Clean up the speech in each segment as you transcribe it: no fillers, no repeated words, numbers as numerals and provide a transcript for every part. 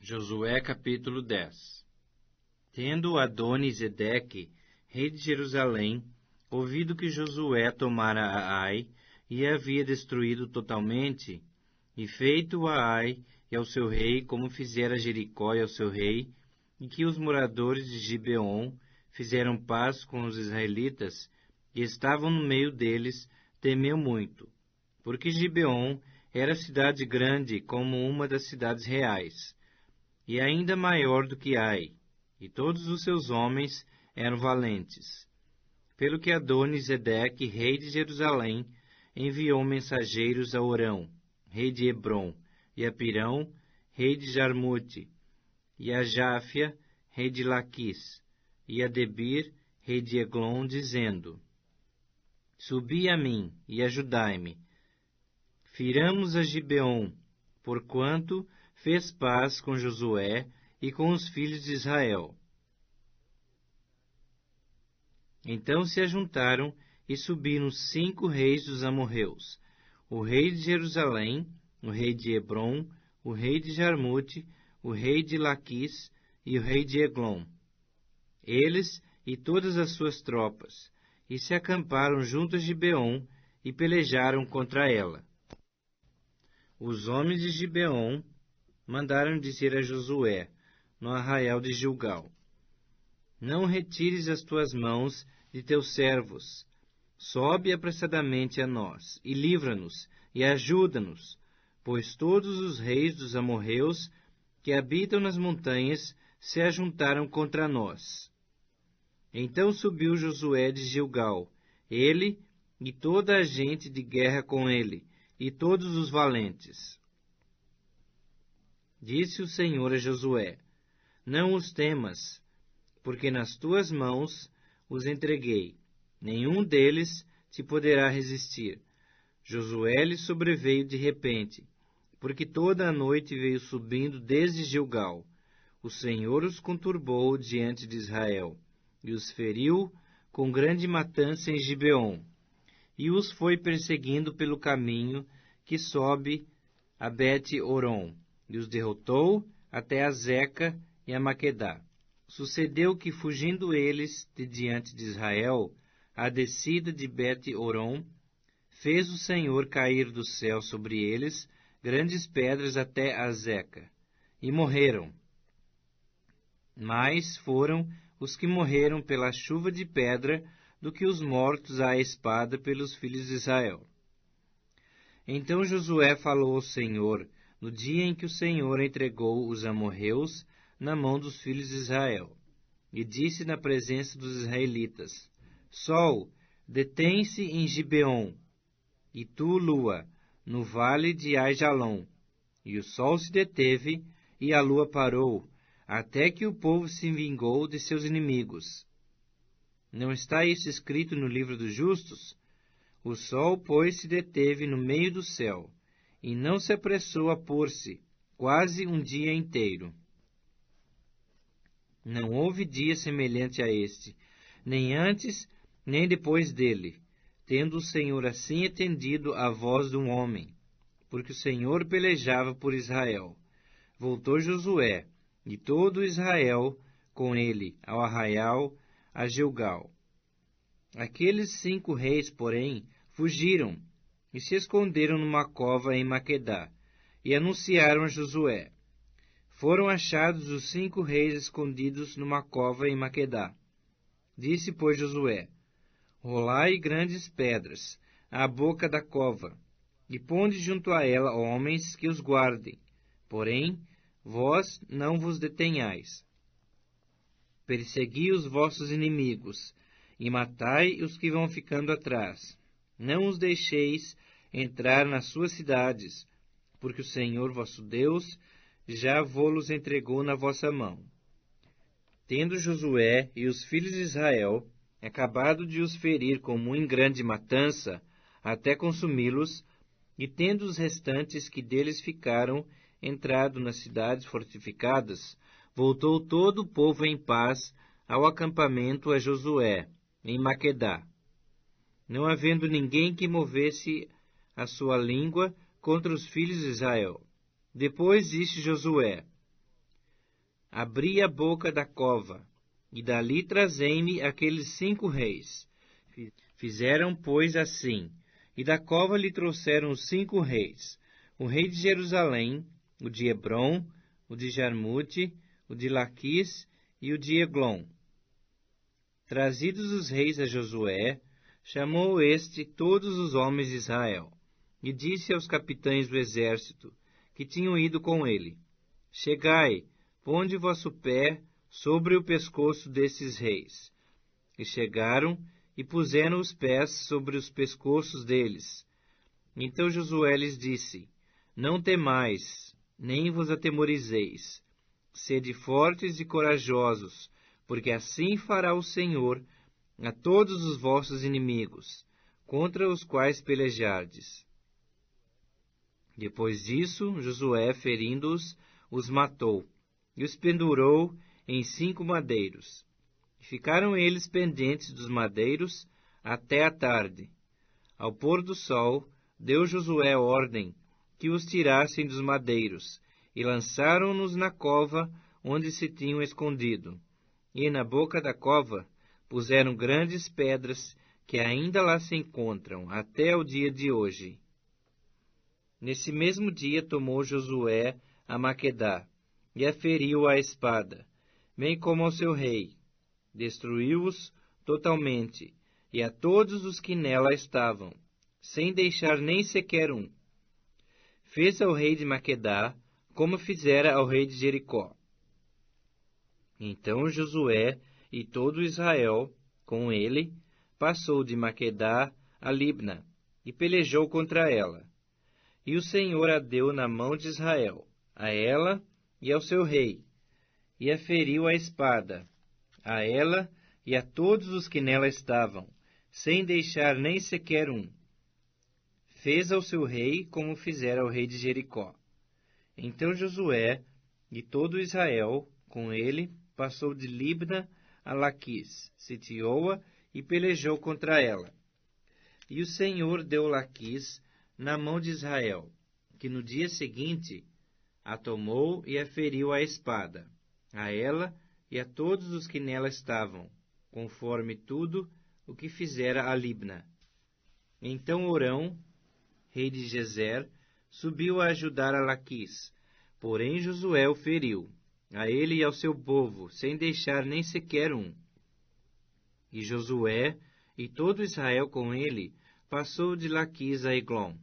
Josué capítulo 10. Tendo Adoni-Zedeque, rei de Jerusalém, ouvido que Josué tomara a Ai e a havia destruído totalmente, e feito a Ai e ao seu rei como fizera Jericó e ao seu rei, e que os moradores de Gibeon fizeram paz com os israelitas, e estavam no meio deles, temeu muito, porque Gibeon era cidade grande como uma das cidades reais, e ainda maior do que Ai, e todos os seus homens eram valentes. Pelo que Adoni-Zedeque, rei de Jerusalém, enviou mensageiros a Orão, rei de Hebrom, e a Pirão, rei de Jarmute, e a Jáfia, rei de Laquis, e a Debir, rei de Eglon, dizendo: Subi a mim e ajudai-me. Firamos a Gibeon, porquanto fez paz com Josué e com os filhos de Israel. Então se ajuntaram e subiram 5 reis dos amorreus, o rei de Jerusalém, o rei de Hebrom, o rei de Jarmute, o rei de Laquis e o rei de Eglon, eles e todas as suas tropas, e se acamparam junto a Gibeon e pelejaram contra ela. Os homens de Gibeon mandaram dizer a Josué, no arraial de Gilgal: Não retires as tuas mãos de teus servos. Sobe apressadamente a nós, e livra-nos, e ajuda-nos, pois todos os reis dos amorreus que habitam nas montanhas se ajuntaram contra nós. Então subiu Josué de Gilgal, ele e toda a gente de guerra com ele, e todos os valentes. Disse o Senhor a Josué: Não os temas, porque nas tuas mãos os entreguei. Nenhum deles te poderá resistir. Josué lhe sobreveio de repente, porque toda a noite veio subindo desde Gilgal. O Senhor os conturbou diante de Israel, e os feriu com grande matança em Gibeon, e os foi perseguindo pelo caminho que sobe a Bet-Oron, e os derrotou até a Zeca e a Maquedá. Sucedeu que, fugindo eles de diante de Israel, a descida de Bet-Oron, fez o Senhor cair do céu sobre eles grandes pedras até a Zeca, e morreram. Mais foram os que morreram pela chuva de pedra do que os mortos à espada pelos filhos de Israel. Então Josué falou ao Senhor no dia em que o Senhor entregou os amorreus na mão dos filhos de Israel, e disse na presença dos israelitas: Sol, detém-se em Gibeon, e tu, lua, no vale de Aijalon. E o sol se deteve, e a lua parou, até que o povo se vingou de seus inimigos. Não está isso escrito no livro dos justos? O sol, pois, se deteve no meio do céu, e não se apressou a pôr-se, quase um dia inteiro. Não houve dia semelhante a este, nem antes, nem depois dele, tendo o Senhor assim atendido à voz de um homem, porque o Senhor pelejava por Israel. Voltou Josué, e todo Israel, com ele, ao arraial, a Gilgal. Aqueles 5 reis, porém, fugiram, e se esconderam numa cova em Maquedá, e anunciaram a Josué. Foram achados os 5 reis escondidos numa cova em Maquedá. Disse, pois, Josué: Rolai grandes pedras à boca da cova, e ponde junto a ela homens que os guardem. Porém, vós não vos detenhais. Persegui os vossos inimigos, e matai os que vão ficando atrás. Não os deixeis entrar nas suas cidades, porque o Senhor vosso Deus já vô-los entregou na vossa mão. Tendo Josué e os filhos de Israel acabado de os ferir com muito grande matança, até consumi-los, e tendo os restantes que deles ficaram entrado nas cidades fortificadas, voltou todo o povo em paz ao acampamento a Josué, em Maquedá, não havendo ninguém que movesse a sua língua contra os filhos de Israel. Depois disse Josué: abri a boca da cova, e dali trazei-me aqueles 5 reis. Fizeram, pois, assim, e da cova lhe trouxeram os 5 reis, o rei de Jerusalém, o de Hebrom, o de Jarmute, o de Laquis e o de Eglon. Trazidos os reis a Josué, chamou este todos os homens de Israel, e disse aos capitães do exército, que tinham ido com ele: Chegai, ponde vosso pé sobre o pescoço desses reis. E chegaram, e puseram os pés sobre os pescoços deles. Então Josué lhes disse: Não temais, nem vos atemorizeis. Sede fortes e corajosos, porque assim fará o Senhor a todos os vossos inimigos, contra os quais pelejardes. Depois disso, Josué, ferindo-os, os matou, e os pendurou em 5 madeiros. Ficaram eles pendentes dos madeiros até a tarde. Ao pôr do sol, deu Josué ordem que os tirassem dos madeiros, e lançaram-nos na cova onde se tinham escondido. E na boca da cova puseram grandes pedras que ainda lá se encontram até o dia de hoje. Nesse mesmo dia tomou Josué a Maquedá, e a feriu à espada, bem como ao seu rei. Destruiu-os totalmente, e a todos os que nela estavam, sem deixar nem sequer um. Fez ao rei de Maquedá, como fizera ao rei de Jericó. Então Josué e todo Israel, com ele, passou de Maquedá a Libna, e pelejou contra ela. E o Senhor a deu na mão de Israel, a ela e ao seu rei, e a feriu à espada, a ela e a todos os que nela estavam, sem deixar nem sequer um. Fez ao seu rei como fizera ao rei de Jericó. Então Josué e todo Israel, com ele, passou de Libna a Laquis, sitiou-a e pelejou contra ela. E o Senhor deu Laquis na mão de Israel, que no dia seguinte a tomou e a feriu à espada, a ela e a todos os que nela estavam, conforme tudo o que fizera a Libna. Então Orão, rei de Gezer, subiu a ajudar a Laquis, porém Josué o feriu, a ele e ao seu povo, sem deixar nem sequer um. E Josué e todo Israel com ele passou de Laquis a Eglon,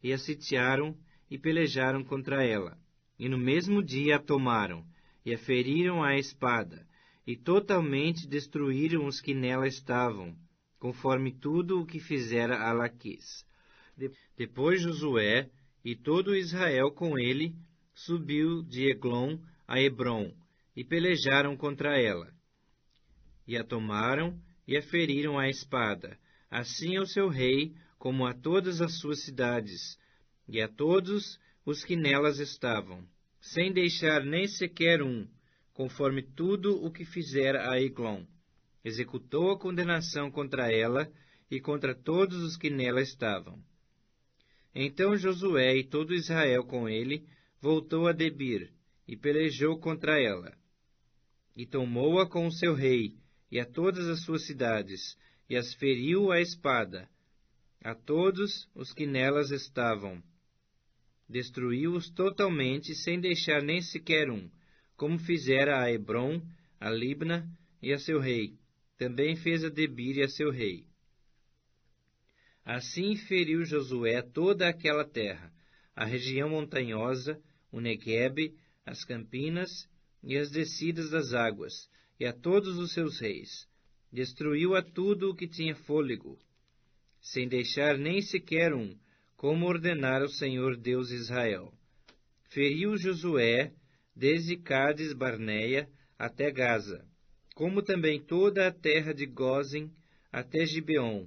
e a sitiaram e pelejaram contra ela, e no mesmo dia a tomaram, e a feriram à espada, e totalmente destruíram os que nela estavam, conforme tudo o que fizera a Laquis. Depois Josué e todo Israel com ele subiu de Eglon a Hebrom, e pelejaram contra ela. E a tomaram e a feriram à espada, assim ao seu rei, como a todas as suas cidades, e a todos os que nelas estavam, sem deixar nem sequer um, conforme tudo o que fizera a Eglon. Executou a condenação contra ela e contra todos os que nela estavam. Então Josué e todo Israel com ele voltou a Debir, e pelejou contra ela. E tomou-a com o seu rei, e a todas as suas cidades, e as feriu à espada, a todos os que nelas estavam. Destruiu-os totalmente, sem deixar nem sequer um, como fizera a Hebrom, a Libna e a seu rei. Também fez a Debir e a seu rei. Assim feriu Josué toda aquela terra, a região montanhosa, o Neguebe, as campinas e as descidas das águas, e a todos os seus reis. Destruiu a tudo o que tinha fôlego, sem deixar nem sequer um, como ordenara o Senhor Deus de Israel. Feriu Josué desde Cádiz Barneia até Gaza, como também toda a terra de Gósen até Gibeon.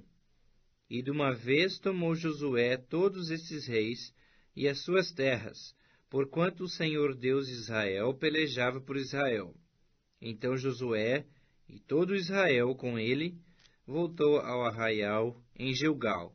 E de uma vez tomou Josué todos esses reis e as suas terras, porquanto o Senhor Deus de Israel pelejava por Israel. Então Josué e todo Israel com ele voltou ao arraial em Gilgal.